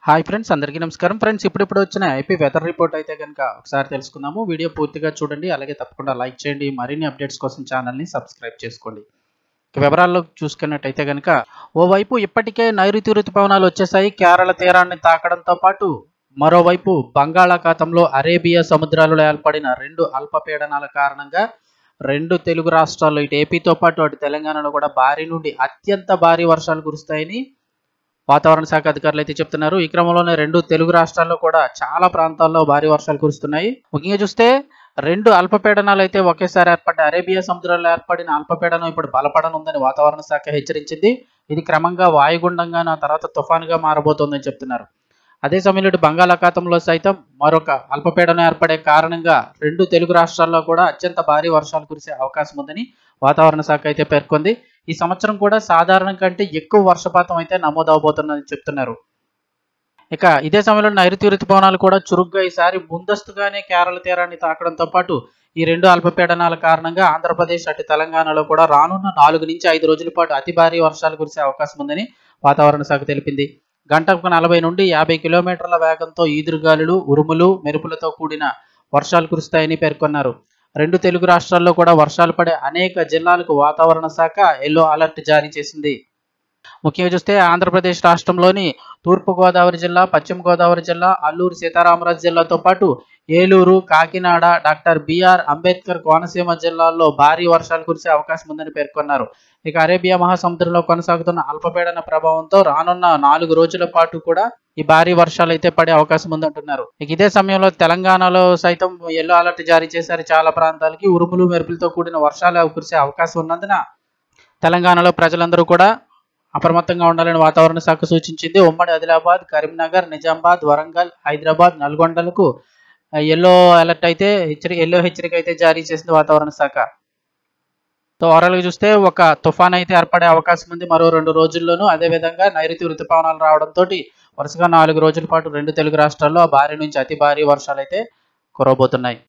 Hi friends, అందరికీ నమస్కారం. Friends, ఇప్పుడు వచ్చిన ఏపీ వెదర్ రిపోర్ట్ అయితే కనుక ఒకసారి తెలుసుకుందాము. వీడియో పూర్తిగా చూడండి, అలాగే తప్పకుండా లైక్ చేయండి. మరిన్ని అప్డేట్స్ కోసం ఛానల్ని సబ్స్క్రైబ్ చేసుకోండి. వివరాల్లో చూసుకున్నట్టయితే కనుక ఓవైపు ఇప్పటికే నైరుతి రుతుపవనాలు వచ్చేసాయి, కేరళ తీరాన్ని తాకడంతో పాటు మరోవైపు బంగాళాఖాతంలో అరేబియా సముద్రాలలో ఏర్పడిన రెండు అల్పపీడనాల కారణంగా రెండు తెలుగు రాష్ట్రాల్లో ఇటు ఏపీతో పాటు అటు తెలంగాణలో కూడా భారీ నుండి అత్యంత భారీ వర్షాలు కురుస్తాయని వాతావరణ శాఖ అధికారులు అయితే చెప్తున్నారు. ఈ క్రమంలోనే రెండు తెలుగు రాష్ట్రాల్లో కూడా చాలా ప్రాంతాల్లో భారీ వర్షాలు కురుస్తున్నాయి. ముఖ్యంగా చూస్తే రెండు అల్పపీడనాలు అయితే ఒకేసారి ఏర్పడ్డ అరేబియా సముద్రంలో ఏర్పడిన అల్పపీడనం ఇప్పుడు బలపడనుందని వాతావరణ శాఖ హెచ్చరించింది. ఇది క్రమంగా వాయుగుండంగా తర్వాత తుఫానుగా మారబోతోందని చెప్తున్నారు. అదే సమయంలో ఇటు బంగాళాఖాతంలో సైతం మరొక అల్పపీడనం ఏర్పడే కారణంగా రెండు తెలుగు రాష్ట్రాల్లో కూడా అత్యంత భారీ వర్షాలు కురిసే అవకాశం ఉందని వాతావరణ శాఖ అయితే పేర్కొంది. ఈ సంవత్సరం కూడా సాధారణం కంటే ఎక్కువ వర్షపాతం అయితే నమోదవబోతుందని చెప్తున్నారు. ఇక ఇదే సమయంలో నైరుతి రుతుపవనాలు కూడా చురుగ్గా ఈసారి ముందస్తుగానే కేరళ తీరాన్ని తాకడంతో పాటు ఈ రెండు అల్పపీడనాల కారణంగా ఆంధ్రప్రదేశ్ అటు తెలంగాణలో కూడా రానున్న 4 నుంచి 5 రోజుల పాటు అతి భారీ వర్షాలు కురిసే అవకాశం ఉందని వాతావరణ శాఖ తెలిపింది. గంటకు 40 నుండి 50 కిలోమీటర్ల వేగంతో ఈదురుగాలులు, ఉరుములు, మెరుపులతో కూడిన వర్షాలు కురుస్తాయని పేర్కొన్నారు. రెండు తెలుగు రాష్ట్రాల్లో కూడా వర్షాలు పడే అనేక జిల్లాలకు వాతావరణ శాఖ ఎల్లో అలర్ట్ జారీ చేసింది. ముఖ్యంగా చూస్తే ఆంధ్రప్రదేశ్ రాష్ట్రంలోని తూర్పుగోదావరి జిల్లా, పశ్చిమ గోదావరి జిల్లా, అల్లూరు సీతారామరాజు జిల్లాతో పాటు ఏలూరు, కాకినాడ, డాక్టర్ బిఆర్ అంబేద్కర్ కోనసీమ జిల్లాల్లో భారీ వర్షాలు కురిసే అవకాశం ఉందని పేర్కొన్నారు. ఇక అరేబియా మహాసముద్రంలో కొనసాగుతున్న అల్పపీడన ప్రభావంతో రానున్న 4 రోజుల పాటు కూడా ఈ భారీ వర్షాలు అయితే పడే అవకాశం ఉందంటున్నారు. ఇక ఇదే సమయంలో తెలంగాణలో సైతం ఎల్లో అలర్ట్ జారీ చేశారు. చాలా ప్రాంతాలకి ఉరుములు, మెరుపులతో కూడిన వర్షాలు కురిసే అవకాశం ఉన్నందున తెలంగాణలో ప్రజలందరూ కూడా అప్రమత్తంగా ఉండాలని వాతావరణ శాఖ సూచించింది. ఉమ్మడి ఆదిలాబాద్, కరీంనగర్, నిజామాబాద్, వరంగల్, హైదరాబాద్, నల్గొండలకు ఎల్లో అలర్ట్ అయితే ఎల్లో హెచ్చరిక అయితే జారీ చేసింది వాతావరణ శాఖ. ఓవరాల్గా చూస్తే ఒక తుఫాన్ అయితే ఏర్పడే అవకాశం ఉంది మరో 2 రోజుల్లోనూ. అదేవిధంగా నైరుతి రుతుపవనాలు రావడంతో వరుసగా 4 రోజుల పాటు రెండు తెలుగు రాష్ట్రాల్లో భారీ నుంచి అతి భారీ వర్షాలు అయితే కురవబోతున్నాయి.